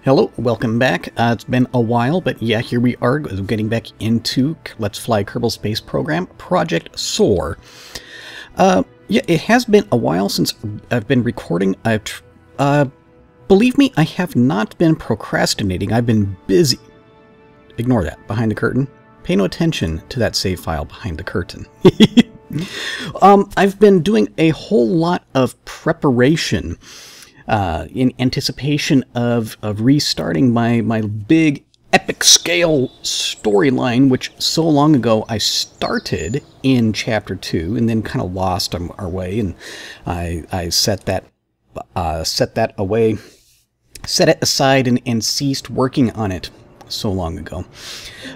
Hello, welcome back. It's been a while, but yeah, here we are getting back into Let's Fly Kerbal Space Program, Project SOAR. Yeah, it has been a while since I've been recording. Believe me, I have not been procrastinating. I've been busy. Ignore that, behind the curtain. Pay no attention to that save file behind the curtain. I've been doing a whole lot of preparation in anticipation of restarting my big epic scale storyline, which so long ago I started in Chapter 2 and then kind of lost our way, and I set that away, set it aside, and ceased working on it so long ago.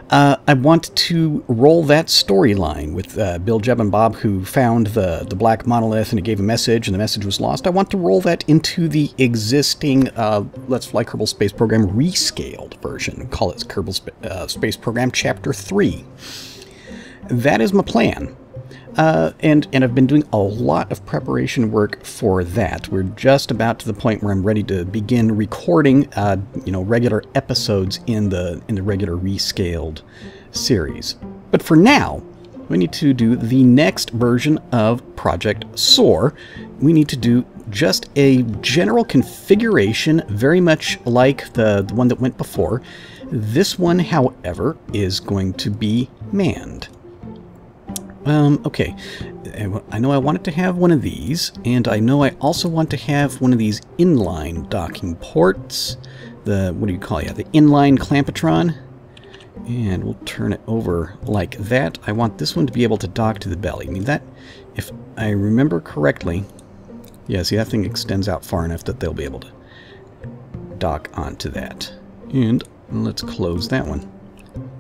I want to roll that storyline with Bill, Jeb, and Bob, who found the black monolith, and it gave a message, and the message was lost. I want to roll that into the existing Let's Fly Kerbal Space Program rescaled version. Call it Kerbal Space Program Chapter 3. That is my plan. And I've been doing a lot of preparation work for that. We're just about to the point where I'm ready to begin recording, regular episodes in the regular rescaled series. But for now, we need to do the next version of Project SOAR. We need to do just a general configuration, very much like the one that went before. This one, however, is going to be manned. Okay, I know I wanted to have one of these, and I know I also want to have one of these inline docking ports. What do you call it? The inline clampetron. And we'll turn it over like that. I want this one to be able to dock to the belly. I mean, that, if I remember correctly, yeah, see, that thing extends out far enough that they'll be able to dock onto that. And let's close that one.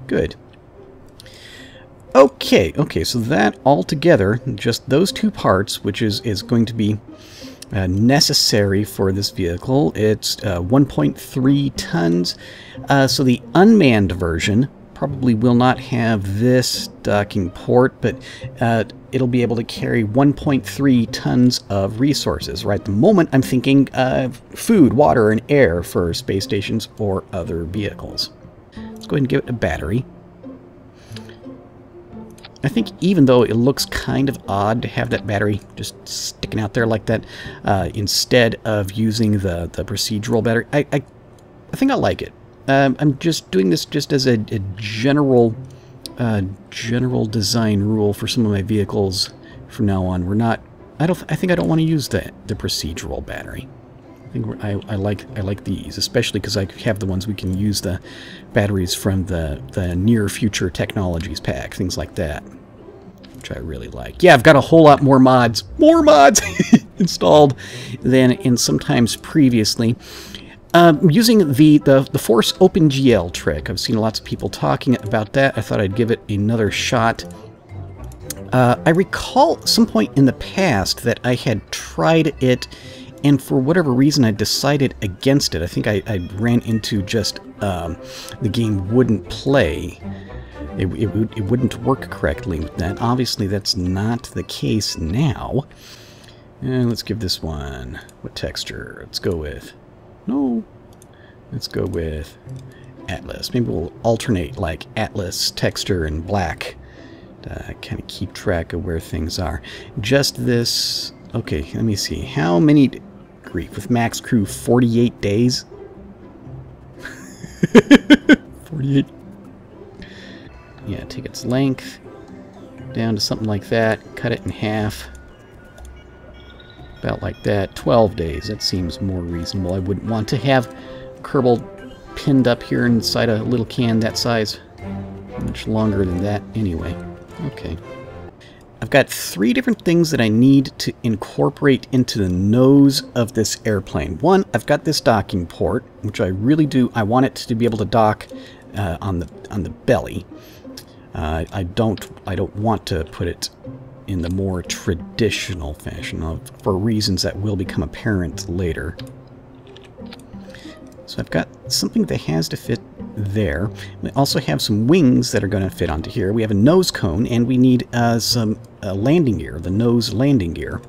Good. Okay, so that all together, just those two parts, which is going to be necessary for this vehicle. It's 1.3 tons. So the unmanned version probably will not have this docking port, but it'll be able to carry 1.3 tons of resources. Right at the moment, I'm thinking food, water, and air for space stations or other vehicles. Let's go ahead and give it a battery. I think even though it looks kind of odd to have that battery just sticking out there like that, instead of using the procedural battery, I think I like it. I'm just doing this just as a general design rule for some of my vehicles from now on. I think I don't want to use the procedural battery. I like these, especially because I have the ones we can use the batteries from the near future technologies pack, things like that, which I really like. Yeah, I've got a whole lot more mods installed than in sometimes previously. Using the Force OpenGL trick, I've seen lots of people talking about that. I thought I'd give it another shot. I recall at some point in the past that I had tried it, and for whatever reason, I decided against it. I think I ran into just the game wouldn't play. It wouldn't work correctly with that. Obviously, that's not the case now. And let's give this one, what texture? Let's go with, let's go with Atlas. Maybe we'll alternate like Atlas texture and black to kind of keep track of where things are. Just this. Okay, let me see. How many... Grief, with max crew, 48 days? 48. Yeah, take its length down to something like that. Cut it in half. About like that. 12 days. That seems more reasonable. I wouldn't want to have Kerbal pinned up here inside a little can that size. Much longer than that anyway. Okay. I've got 3 different things that I need to incorporate into the nose of this airplane. One, I've got this docking port, which I really do. I want it to be able to dock on the belly. I don't want to put it in the more traditional fashion for reasons that will become apparent later. So I've got something that has to fit there. We also have some wings that are going to fit onto here. We have a nose cone, and we need some landing gear, the nose landing gear.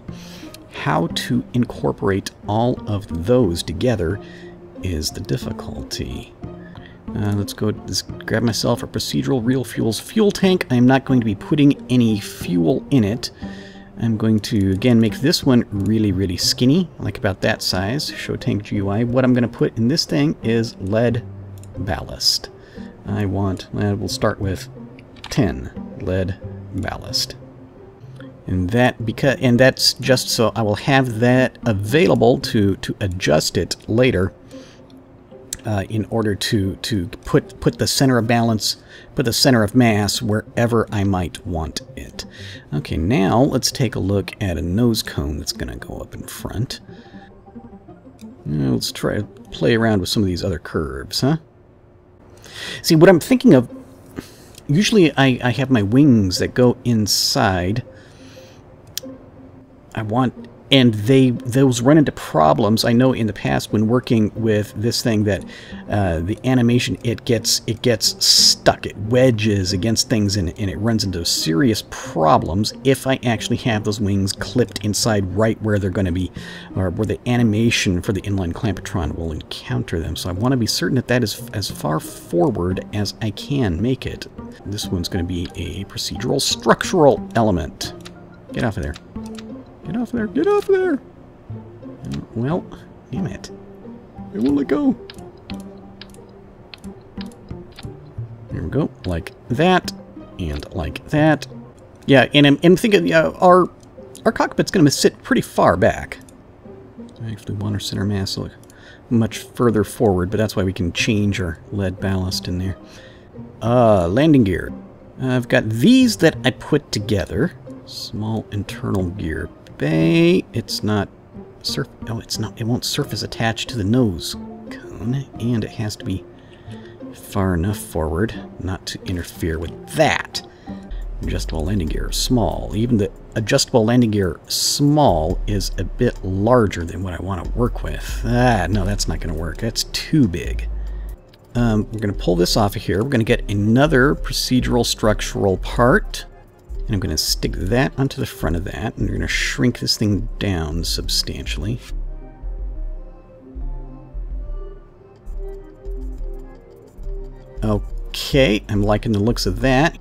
How to incorporate all of those together is the difficulty. Let's grab myself a procedural real fuels fuel tank. I'm not going to be putting any fuel in it. I'm going to, again, make this one really, really skinny, like about that size. Show tank GUI. What I'm going to put in this thing is lead ballast. We'll start with 10 lead ballast. And that's just so I will have that available to adjust it later. In order to put the center of balance, put the center of mass wherever I might want it. Okay, now let's take a look at a nose cone that's going to go up in front. Let's try to play around with some of these other curves, huh? See, what I'm thinking of, usually I have my wings that go inside. And those run into problems. I know in the past when working with this thing that the animation, it gets stuck. It wedges against things and it runs into serious problems if I actually have those wings clipped inside right where they're going to be, or where the animation for the inline clampetron will encounter them. So I want to be certain that that is as far forward as I can make it. This one's going to be a procedural structural element. Get off of there. Get off there! Get off there! Well, damn it. It won't let go. There we go. Like that. And like that. Yeah, and I'm thinking our cockpit's going to sit pretty far back. So I actually want our center mass to look much further forward, but that's why we can change our lead ballast in there. Landing gear. I've got these that I put together. Small internal gear bay. It's not it won't surface attached to the nose cone, and it has to be far enough forward not to interfere with that. Adjustable landing gear small. Even the adjustable landing gear small is a bit larger than what I want to work with. No, that's not going to work. That's too big. We're going to pull this off of here. We're going to get another procedural structural part. And I'm going to stick that onto the front of that, and we're going to shrink this thing down substantially. Okay, I'm liking the looks of that.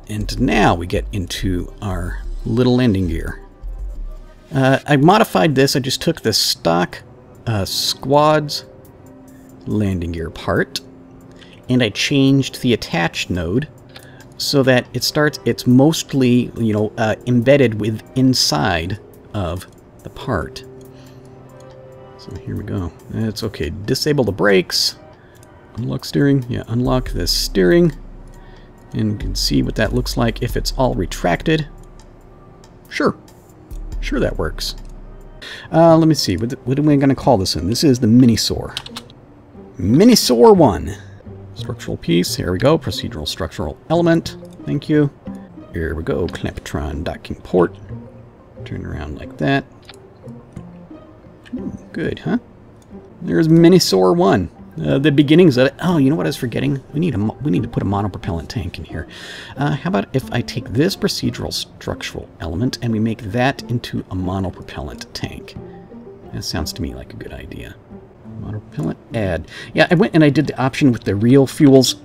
And now we get into our little landing gear. I modified this. I just took the stock squad's landing gear part, and I changed the attach node so that it's mostly, embedded inside of the part. So here we go. It's okay. Disable the brakes. Unlock steering. Yeah, unlock the steering. And you can see what that looks like if it's all retracted. Sure, that works. Let me see. What are we going to call this one? This is the Mini-SOAR. Mini-SOAR 1. Structural piece. Here we go. Procedural structural element. Thank you. Here we go. Clampetron docking port. Turn around like that. Ooh, good, huh? There's Mini-SOAR 1. The beginnings of it. Oh, you know what I was forgetting? We need to put a monopropellant tank in here. How about if I take this procedural structural element and we make that into a monopropellant tank? That sounds to me like a good idea. Monopropellant add. Yeah, I went and I did the option with the real fuels.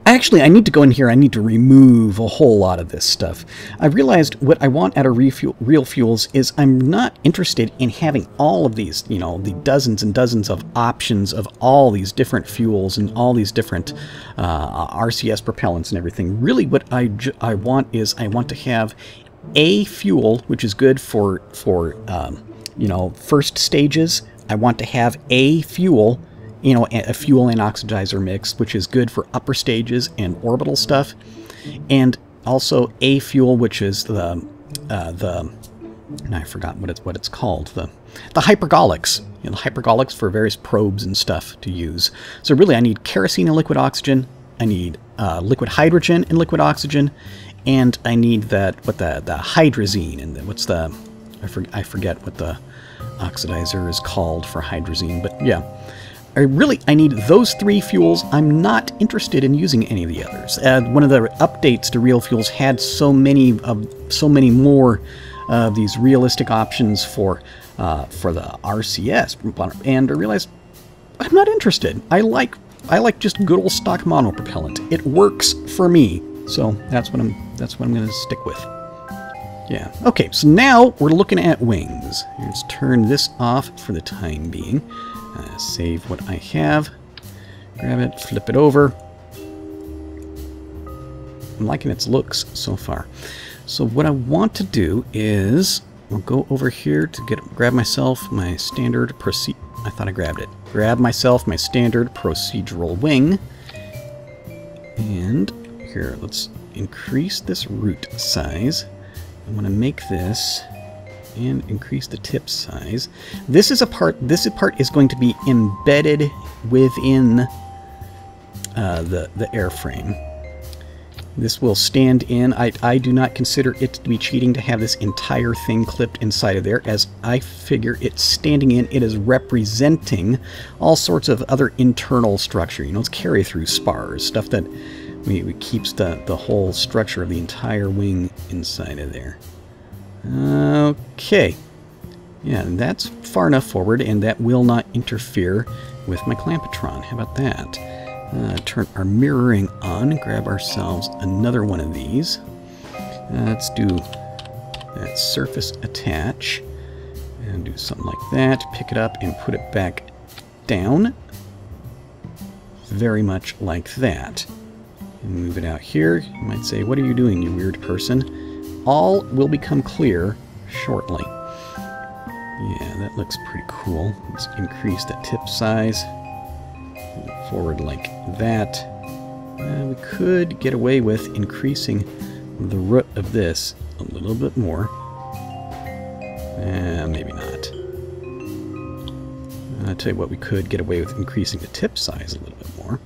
Actually, I need to go in here. I need to remove a whole lot of this stuff. I realized what I want out of real fuels is I'm not interested in having all of these, the dozens and dozens of options of all these different fuels and all these different RCS propellants and everything. Really, what I want is I want to have a fuel, which is good for first stages. I want to have a fuel, a fuel and oxidizer mix, which is good for upper stages and orbital stuff, and also a fuel, which is I forgot what it's called, the hypergolics, the hypergolics for various probes and stuff to use. So really, I need kerosene and liquid oxygen. I need liquid hydrogen and liquid oxygen, and I need the hydrazine and I forget what the oxidizer is called for hydrazine, but yeah. I need those three fuels. I'm not interested in using any of the others. One of the updates to real fuels had so many more of these realistic options for the RCS, and I realized I'm not interested. I like just good old stock monopropellant. It works for me, so that's what I'm going to stick with. Yeah. Okay. So now we're looking at wings. Let's turn this off for the time being. Save what I have. Grab it. Flip it over. I'm liking its looks so far. So what I want to do is I'll go over here to grab myself my standard I thought I grabbed it. Grab myself my standard procedural wing. And here, let's increase this root size. I want to make this and increase the tip size. This part is going to be embedded within the airframe. This will stand in. I do not consider it to be cheating to have this entire thing clipped inside of there, as I figure it's standing in. It is representing all sorts of other internal structure. You know, it's carry-through spars, stuff that we keeps the whole structure of the entire wing inside of there. Okay. Yeah, and that's far enough forward, and that will not interfere with my clampetron. How about that? Turn our mirroring on, grab ourselves another one of these. Let's do that surface attach, and do something like that. Pick it up and put it back down. Very much like that. And move it out here. You might say, what are you doing, you weird person? All will become clear shortly. Yeah, that looks pretty cool. Let's increase the tip size. Forward like that. We could get away with increasing the root of this a little bit more. Maybe not. I'll tell you what, we could get away with increasing the tip size a little bit more.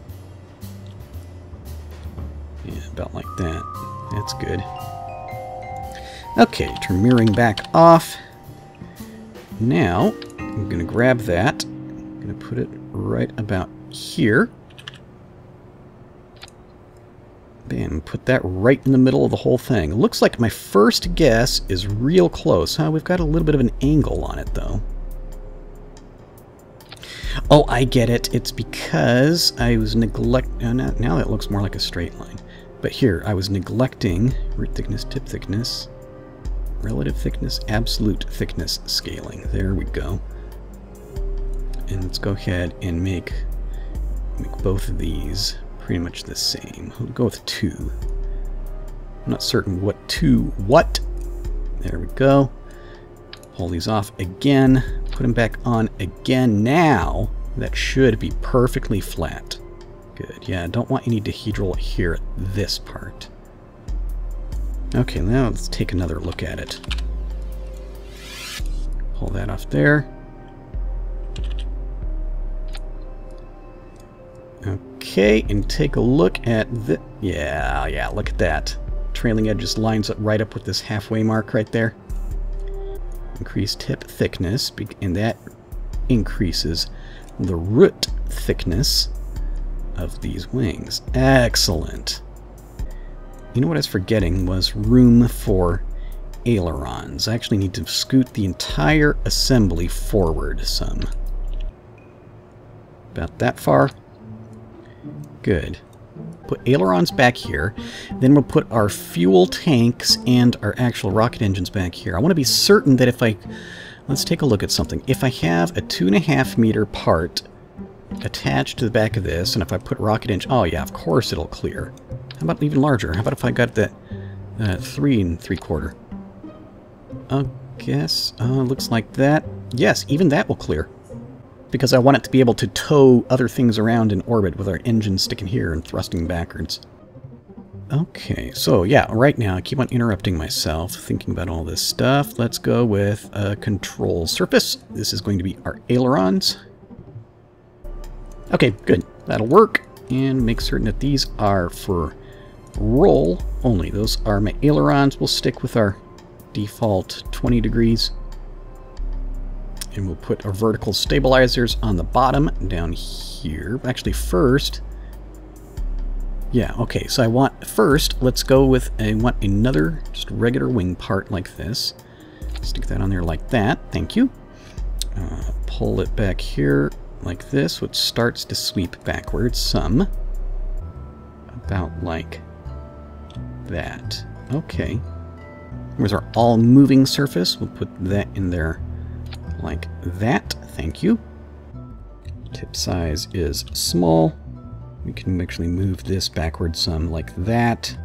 Yeah, about like that. That's good. Okay, turn mirroring back off. Now, I'm going to grab that. I'm going to put it right about here. Bam, put that right in the middle of the whole thing. Looks like my first guess is real close. We've got a little bit of an angle on it, though. Oh, I get it. It's because I was neglecting... now that looks more like a straight line. But here, I was neglecting root thickness, tip thickness, relative thickness, absolute thickness scaling. There we go. And let's go ahead and make both of these pretty much the same. We'll go with 2. I'm not certain what 2 what. There we go. Pull these off again. Put them back on again. Now that should be perfectly flat. Good. Yeah, I don't want any dihedral here at this part. Okay, now let's take another look at it. Pull that off there. Okay, and take a look at the... Yeah, look at that. Trailing edge just lines up right up with this halfway mark right there. Increase tip thickness, and that increases the root thickness of these wings. Excellent. You know what I was forgetting was room for ailerons. I actually need to scoot the entire assembly forward some. About that far. Good. Put ailerons back here. Then we'll put our fuel tanks and our actual rocket engines back here. I want to be certain that if I... Let's take a look at something. If I have a 2.5 meter part attached to the back of this, and if I put rocket engine... Oh yeah, of course it'll clear. How about even larger? How about if I got that 3 3/4? I guess. Looks like that. Yes, even that will clear. Because I want it to be able to tow other things around in orbit with our engine sticking here and thrusting backwards. Okay, so yeah, right now I keep on interrupting myself, thinking about all this stuff. Let's go with a control surface. This is going to be our ailerons. Okay, good. That'll work. And make certain that these are for roll only. Those are my ailerons. We'll stick with our default 20 degrees. And we'll put our vertical stabilizers on the bottom down here. Actually, first... Yeah, okay, so I want... First, let's go with... I want another just regular wing part like this. Stick that on there like that. Thank you. Pull it back here like this, which starts to sweep backwards some. About like that. Okay. Here's our all-moving surface. We'll put that in there like that. Thank you. Tip size is small. We can actually move this backwards some like that.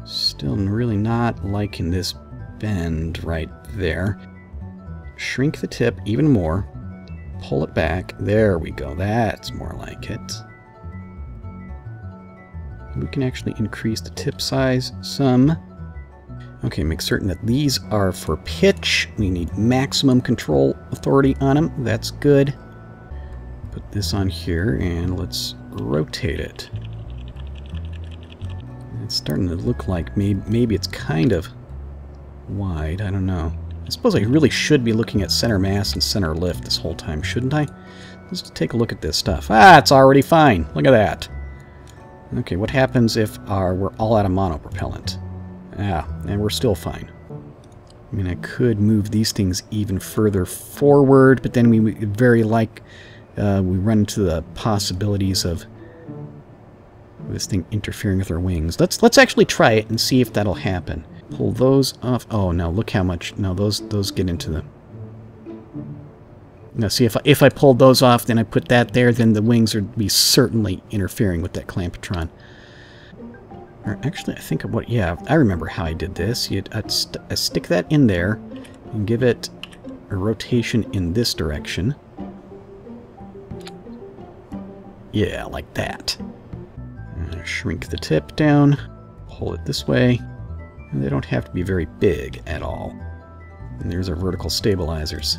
Still really not liking this bend right there. Shrink the tip even more. Pull it back. There we go. That's more like it. We can actually increase the tip size some. Okay, make certain that these are for pitch. We need maximum control authority on them. That's good. Put this on here and let's rotate it. It's starting to look like maybe it's kind of wide. I don't know. I suppose I really should be looking at center mass and center lift this whole time, shouldn't I? Let's take a look at this stuff. Ah, it's already fine. Look at that. Okay, what happens if we're all out of monopropellant? Ah, and we're still fine. I mean, I could move these things even further forward, but then we run into the possibilities of this thing interfering with our wings. Let's actually try it and see if that'll happen. Pull those off. Oh no, look how much. No, those get into the. Now see, if I pulled those off, then I put that there, then the wings would be certainly interfering with that clampetron. Or actually, I think of what. Yeah, I remember how I did this. I'd stick that in there and give it a rotation in this direction. Yeah, like that. Shrink the tip down, pull it this way. And they don't have to be very big at all. And there's our vertical stabilizers.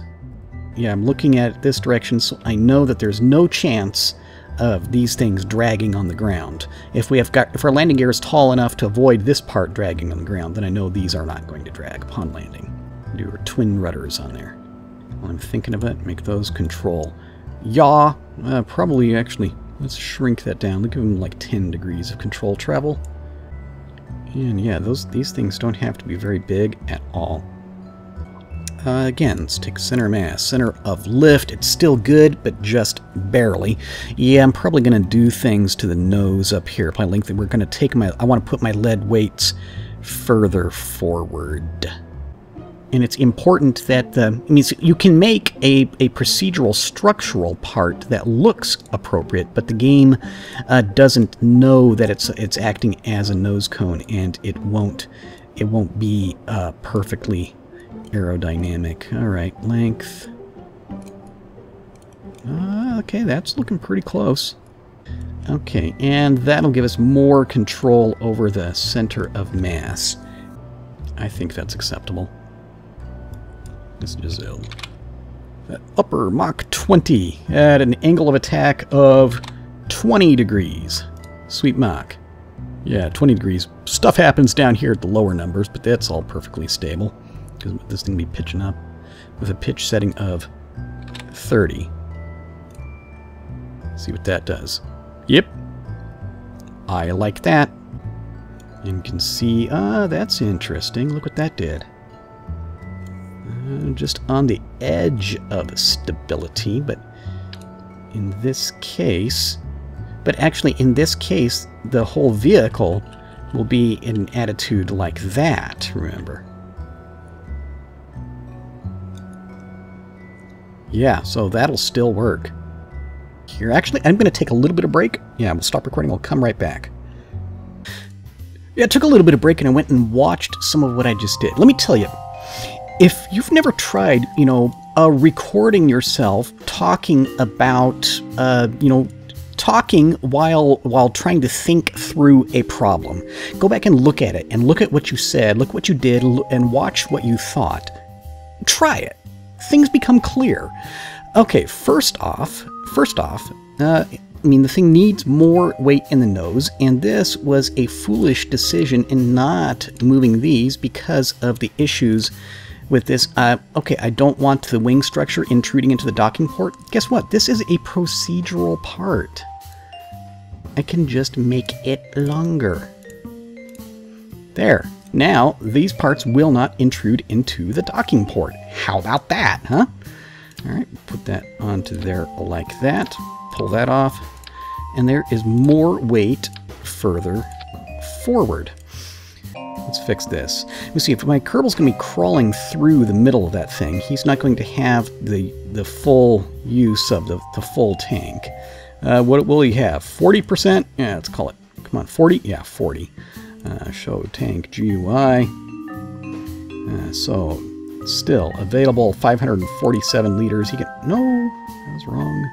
Yeah, I'm looking at it this direction, so I know that there's no chance of these things dragging on the ground. If our landing gear is tall enough to avoid this part dragging on the ground, then I know these are not going to drag upon landing. Do our twin rudders on there. While I'm thinking of it, make those control. Yaw, probably actually. Let's shrink that down. Let's give them like 10 degrees of control travel. And yeah, these things don't have to be very big at all. Again, let's take center mass. Center of lift. It's still good, but just barely. Yeah, I'm probably going to do things to the nose up here. Probably lengthen. We're going to take I want to put my lead weights further forward. And it's important that you can make a procedural structural part that looks appropriate, but the game doesn't know that it's acting as a nose cone, and it won't be perfectly aerodynamic. All right, length. Okay, that's looking pretty close. Okay, and that'll give us more control over the center of mass. I think that's acceptable. This Giselle. That upper Mach 20 at an angle of attack of 20 degrees. Sweet Mach. Yeah, 20 degrees. Stuff happens down here at the lower numbers, but that's all perfectly stable. Because this thing be pitching up with a pitch setting of 30. See what that does. Yep. I like that. And you can see, that's interesting. Look what that did. Just on the edge of stability, but in this case, the whole vehicle will be in an attitude like that, remember. Yeah, so that'll still work. Here, actually, I'm going to take a little bit of break. Yeah, we'll stop recording. I'll come right back. Yeah, I took a little bit of break and I went and watched some of what I just did. Let me tell you, if you've never tried, recording yourself talking about, talking while trying to think through a problem, go back and look at it and look at what you said, look what you did, and watch what you thought. Try it. Things become clear. Okay, first off, the thing needs more weight in the nose, and this was a foolish decision in not moving these because of the issues with this. Okay, I don't want the wing structure intruding into the docking port. Guess what? This is a procedural part. I can just make it longer. There. Now, these parts will not intrude into the docking port. How about that, huh? All right, put that onto there like that. Pull that off. And there is more weight further forward. Let's fix this. Let me see, if my Kerbal's going to be crawling through the middle of that thing, he's not going to have the full use of the full tank. What will he have? 40%? Yeah, let's call it. Come on, 40? Yeah, 40. Show tank GUI. So, still available 547 liters. He can... No, that was wrong.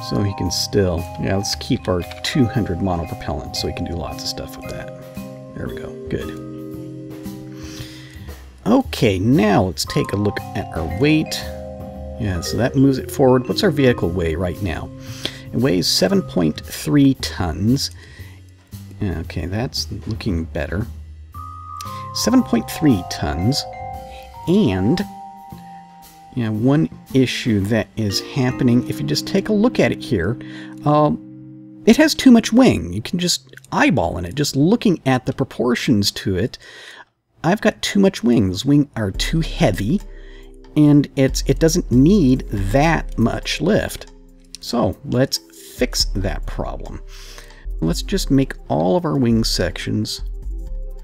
So he can still... Yeah, let's keep our 200 monopropellant so he can do lots of stuff with that. There we go. Good. Okay, now let's take a look at our weight. Yeah, so that moves it forward. What's our vehicle weigh right now? It weighs 7.3 tons. Okay, that's looking better. 7.3 tons. And, yeah, one issue that is happening, if you just take a look at it here, it has too much wing. You can just eyeball in it. Just looking at the proportions to it, I've got too much wing. Those wings are too heavy, and it doesn't need that much lift. So let's fix that problem. Let's just make all of our wing sections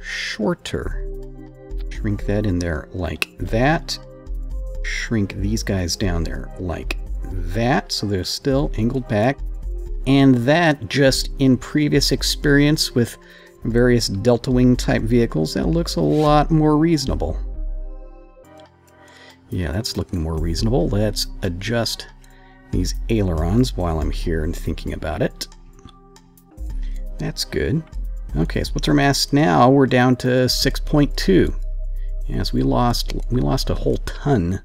shorter. Shrink that in there like that. Shrink these guys down there like that, so they're still angled back. And that, just in previous experience with various delta wing type vehicles, that looks a lot more reasonable. Yeah, that's looking more reasonable. Let's adjust these ailerons while I'm here and thinking about it. That's good. Okay, so what's our mass now? We're down to 6.2. Yes, we lost a whole ton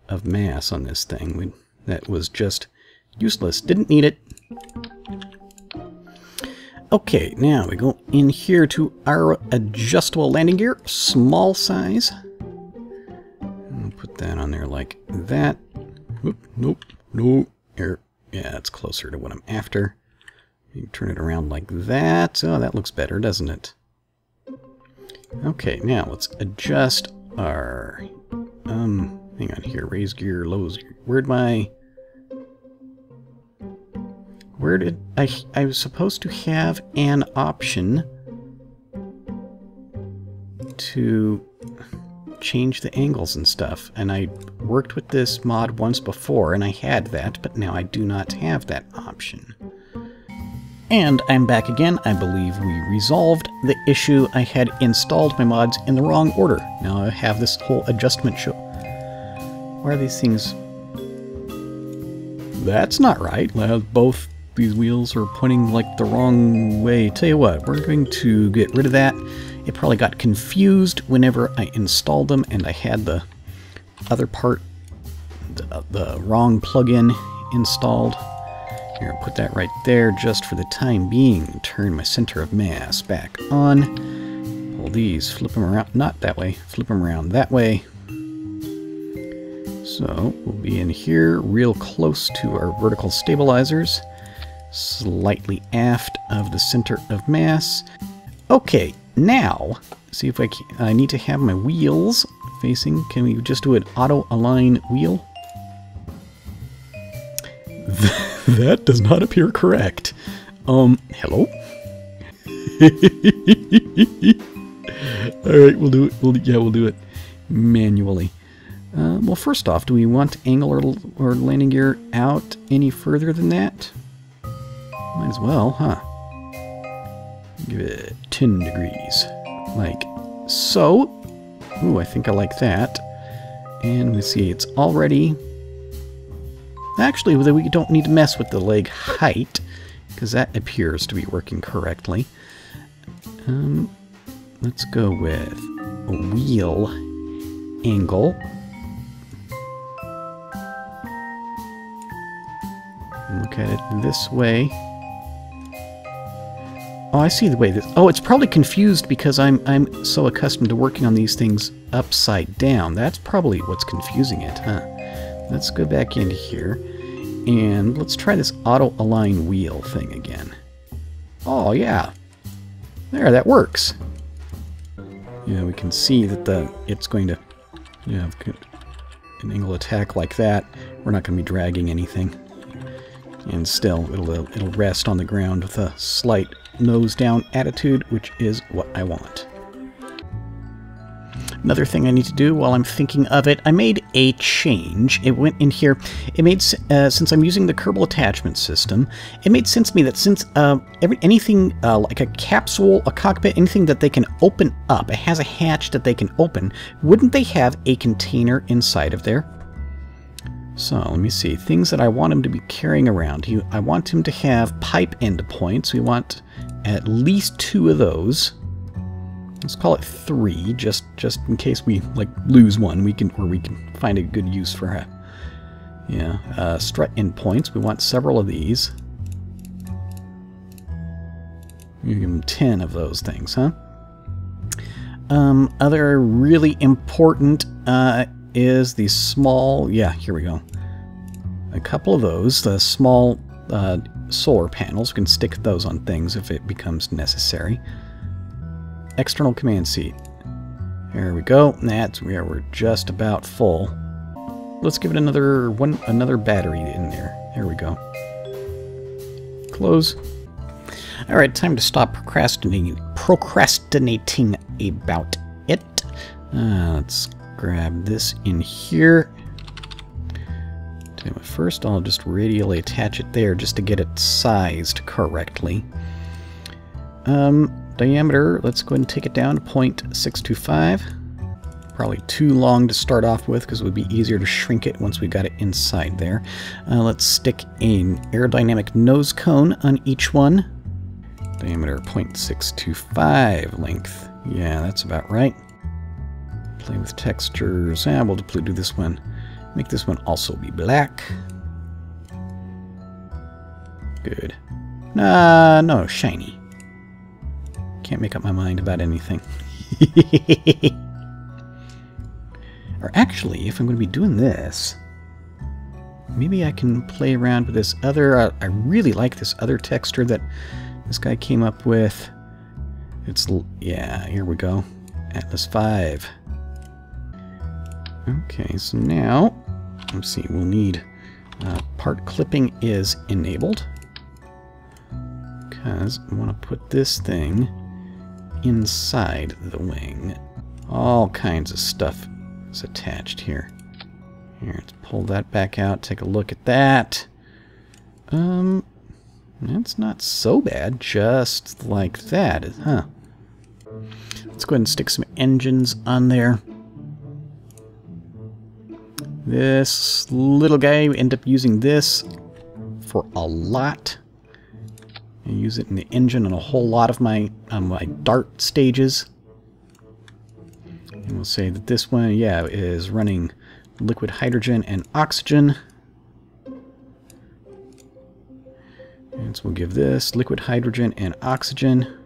of mass on this thing. That was just useless. Didn't need it. Okay, now we go in here to our adjustable landing gear, small size. I'll put that on there like that. Oop, nope, no. Here, yeah, it's closer to what I'm after. You turn it around like that. Oh, that looks better, doesn't it? Okay, now let's adjust our hang on here, raise gear, low gear. Where did I was supposed to have an option to change the angles and stuff, and I worked with this mod once before and I had that, but now I do not have that option. And I'm back again. I believe we resolved the issue. I had installed my mods in the wrong order. Now I have this whole adjustment show. Why are these things... That's not right. Both these wheels are pointing like the wrong way. Tell you what, we're going to get rid of that. It probably got confused whenever I installed them and I had the other part, the wrong plugin installed. Here, I'll put that right there just for the time being. Turn my center of mass back on. Pull these, flip them around, not that way, flip them around that way. So we'll be in here real close to our vertical stabilizers, slightly aft of the center of mass. Okay, now, see if I need to have my wheels facing. Can we just do an auto-align wheel? That does not appear correct. Hello? Alright, we'll do it. We'll do it manually. Well, first off, do we want to angle our landing gear out any further than that? Might as well, huh? Give it 10 degrees. Like so. Ooh, I think I like that. And we see it's already... Actually, we don't need to mess with the leg height, because that appears to be working correctly. Let's go with a wheel angle. Look at it this way. Oh, I see the way this... Oh, it's probably confused because I'm so accustomed to working on these things upside down. That's probably what's confusing it, huh? Let's go back into here, and let's try this auto-align wheel thing again. Oh, yeah. There, that works. Yeah, we can see that it's going to, yeah, an angle attack like that. We're not going to be dragging anything. And still, it'll rest on the ground with a slight nose-down attitude, which is what I want. Another thing I need to do while I'm thinking of it, I made a change. It went in here. It made, since I'm using the Kerbal attachment system, it made sense to me that since anything like a capsule, a cockpit, anything that they can open up, it has a hatch that they can open, wouldn't they have a container inside of there? So, let me see. Things that I want him to be carrying around. I want him to have pipe endpoints. We want at least 2 of those. Let's call it 3, just in case we lose one. We can find a good use for it. Yeah, strut endpoints. We want several of these. You give them 10 of those things, huh? Other really important is the small. Yeah, here we go. A couple of those, the small SOAR panels. We can stick those on things if it becomes necessary. External command seat. There we go. That's where we're just about full. Let's give it another battery in there. There we go. Close. All right, time to stop procrastinating about it. Let's grab this in here. First, I'll just radially attach it there just to get it sized correctly. Diameter, let's go ahead and take it down to 0.625. Probably too long to start off with because it would be easier to shrink it once we got it inside there. Let's stick an aerodynamic nose cone on each one. Diameter 0.625, length. Yeah, that's about right. Play with textures. We'll do this one. Make this one also be black. Good. No, shiny. Can't make up my mind about anything. Or actually, if I'm going to be doing this, maybe I can play around with this other. I really like this other texture that this guy came up with. Yeah, here we go. Atlas 5. Okay, so now, let's see, we'll need part clipping is enabled. Because I want to put this thing inside the wing. All kinds of stuff is attached here. Here, let's pull that back out, take a look at that. That's not so bad, just like that, huh? Let's go ahead and stick some engines on there. This little guy, we end up using this for a lot. I use it in the engine on a whole lot of my dart stages. And we'll say that this one, yeah, is running liquid hydrogen and oxygen. And so we'll give this liquid hydrogen and oxygen.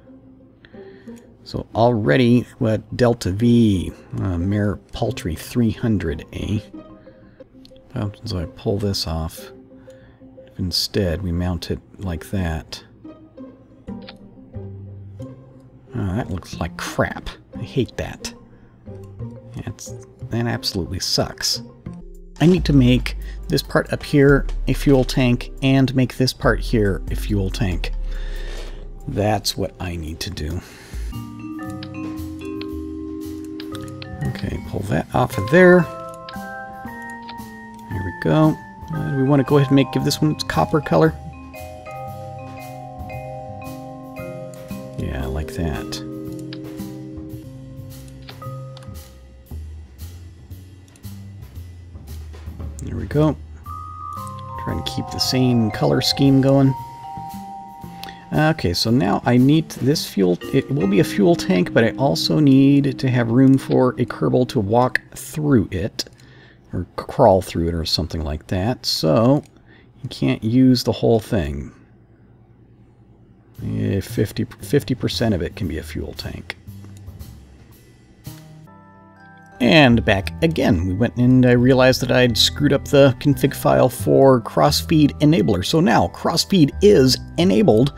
So already, what, Delta V, Mare Paltry 300A. What happens if I pull this off? If instead we mount it like that. Oh, that looks like crap. I hate that. That absolutely sucks. I need to make this part up here a fuel tank and make this part here a fuel tank. That's what I need to do. Okay, pull that off of there. Here we go. We want to go ahead and give this one its copper color. Yeah, like that. There we go. Trying to keep the same color scheme going. Okay, so now I need this fuel. It will be a fuel tank, but I also need to have room for a Kerbal to walk through it, or crawl through it, or something like that. So you can't use the whole thing. 50% of it can be a fuel tank. And back again. We went and I realized that I'd screwed up the config file for crossfeed enabler. So now crossfeed is enabled.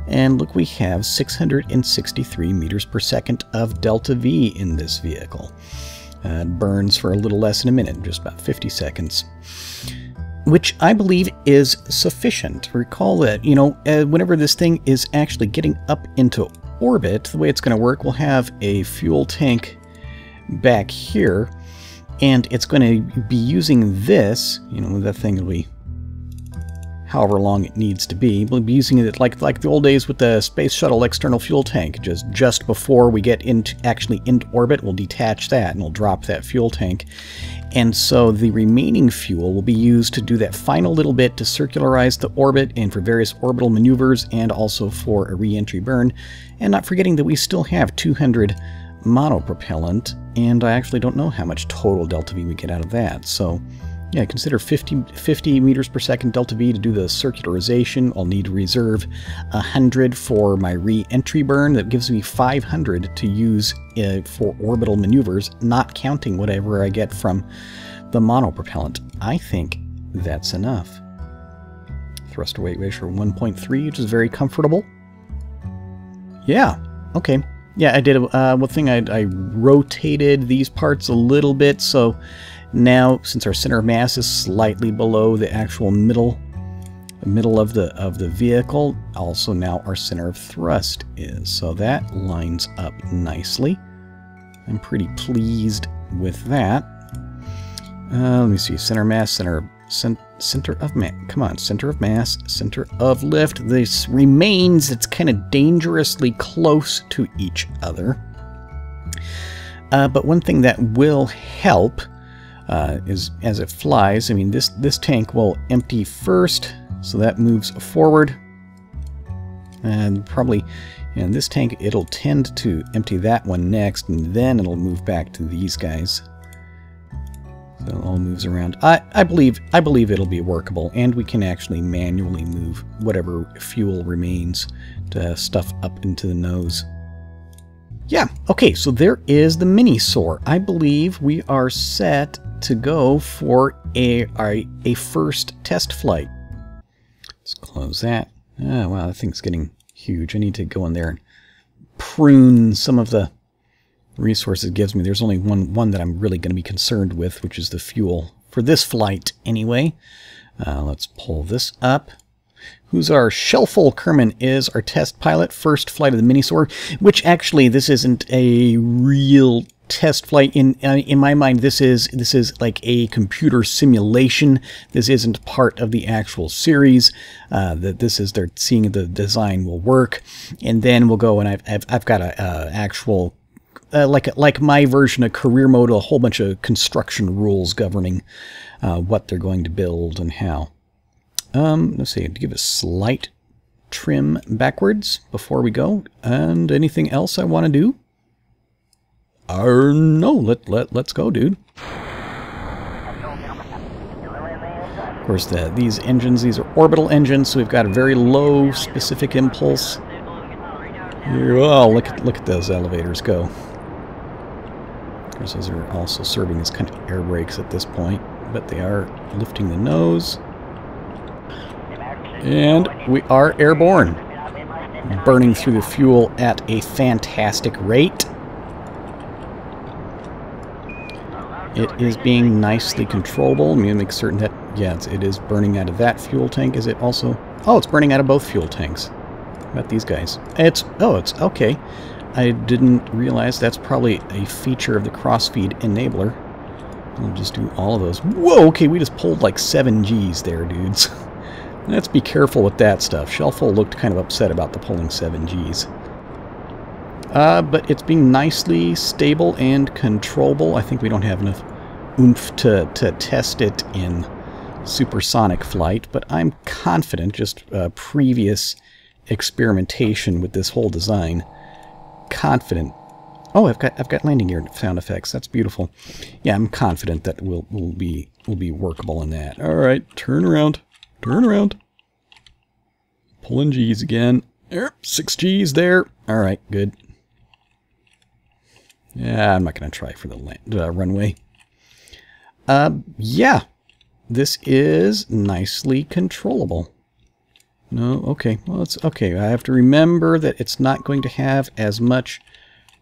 And look, we have 663 meters per second of delta V in this vehicle. It burns for a little less than a minute, just about 50 seconds. Which I believe is sufficient. Recall that, you know, whenever this thing is actually getting up into orbit, the way it's going to work, we'll have a fuel tank back here, and it's going to be using this, you know, that thing will be however long it needs to be. We'll be using it like the old days with the space shuttle external fuel tank. Just before we get into orbit, we'll detach that and we'll drop that fuel tank. And so the remaining fuel will be used to do that final little bit to circularize the orbit and for various orbital maneuvers and also for a re-entry burn. And not forgetting that we still have 200 monopropellant, and I actually don't know how much total delta V we get out of that. So yeah, consider 50 meters per second delta V to do the circularization. I'll need to reserve 100 for my re-entry burn. That gives me 500 to use for orbital maneuvers, not counting whatever I get from the monopropellant. I think that's enough. Thrust to weight ratio 1.3, which is very comfortable. Yeah, okay. Yeah, I did one thing. I rotated these parts a little bit, so now, since our center of mass is slightly below the actual middle of the vehicle, also now our center of thrust is. So that lines up nicely. I'm pretty pleased with that. Let me see. Center of mass, center of mass. Come on, center of mass, center of lift. This remains. It's kind of dangerously close to each other. But one thing that will help is as it flies. I mean, this tank will empty first, so that moves forward, and probably in this tank it'll tend to empty that one next, and then it'll move back to these guys. So it all moves around. I believe it'll be workable, and we can actually manually move whatever fuel remains to stuff up into the nose. Yeah, okay, so there is the Mini-SOAR. I believe we are set to go for a first test flight. Let's close that. Oh, wow, that thing's getting huge. I need to go in there and prune some of the resources it gives me. There's only one that I'm really going to be concerned with, which is the fuel. For this flight, anyway. Let's pull this up. Who's our Shellful Kerman is our test pilot, first flight of the Mini-SOAR, which actually this isn't a real test flight. In my mind, this is like a computer simulation. This isn't part of the actual series. They're seeing the design will work, and then we'll go and I've got a actual like my version of career mode, a whole bunch of construction rules governing what they're going to build and how. Let's see, to give a slight trim backwards before we go. And anything else I want to do? No, let's go, dude. Of course, these engines, these are orbital engines, so we've got a very low specific impulse. Here, oh, look at those elevators go. Of course, those are also serving as kind of air brakes at this point, but they are lifting the nose. And we are airborne, burning through the fuel at a fantastic rate. It is being nicely controllable. I'm going to make certain that, yeah, it is burning out of that fuel tank. Is it also? Oh, it's burning out of both fuel tanks. How about these guys? It's okay. I didn't realize that's probably a feature of the crossfeed enabler. I'll just do all of those. Whoa, okay, we just pulled like 7 Gs there, dudes. Let's be careful with that stuff. Shellful looked kind of upset about the pulling 7 Gs. But it's being nicely stable and controllable. I think we don't have enough oomph to test it in supersonic flight, but I'm confident, just previous experimentation with this whole design, confident. Oh, I've got landing gear sound effects. That's beautiful. Yeah, I'm confident that we'll be workable in that. All right, turn around. Turn around. Pulling G's again. There, 6 G's there. All right, good. Yeah, I'm not going to try for the runway. Yeah, this is nicely controllable. No, okay. Well, it's okay. I have to remember that it's not going to have as much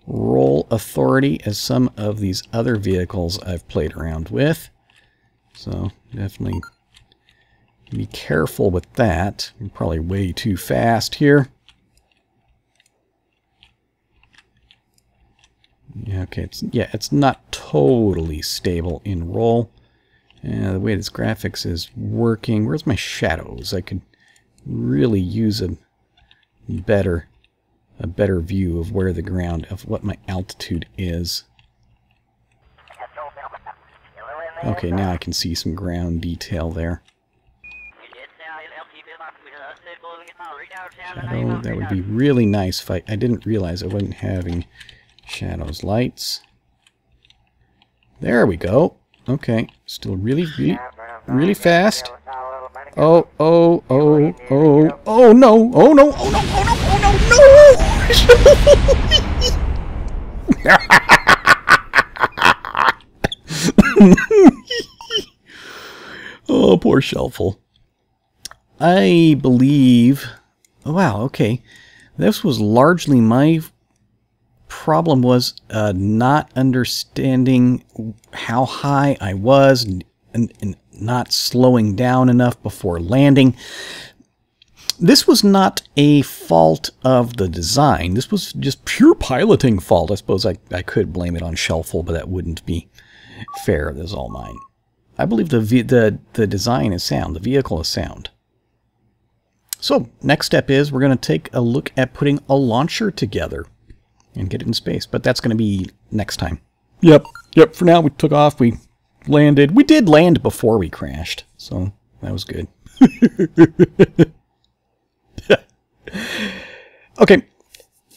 roll authority as some of these other vehicles I've played around with. So definitely be careful with that. I'm probably way too fast here. Yeah, okay. It's not totally stable in roll. The way this graphics is working. Where's my shadows? I could really use a better view of where the ground, of what my altitude is. Okay, now I can see some ground detail there. Shadow, that would be really nice if I didn't realize I wasn't having shadows lights. There we go. Okay, still really fast. Oh no! Oh no! Oh no! Oh no! Oh no! Oh, poor Shelful. I believe... Oh, wow, okay. This was largely my problem, was not understanding how high I was and not slowing down enough before landing. This was not a fault of the design. This was just pure piloting fault. I suppose I could blame it on Shelful, but that wouldn't be fair. This is all mine. I believe the design is sound. The vehicle is sound. So, next step is we're going to take a look at putting a launcher together and get it in space. But that's going to be next time. Yep. For now, we took off. We landed. We did land before we crashed. So, that was good. Okay.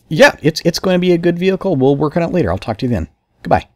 Yeah, it's going to be a good vehicle. We'll work on it later. I'll talk to you then. Goodbye.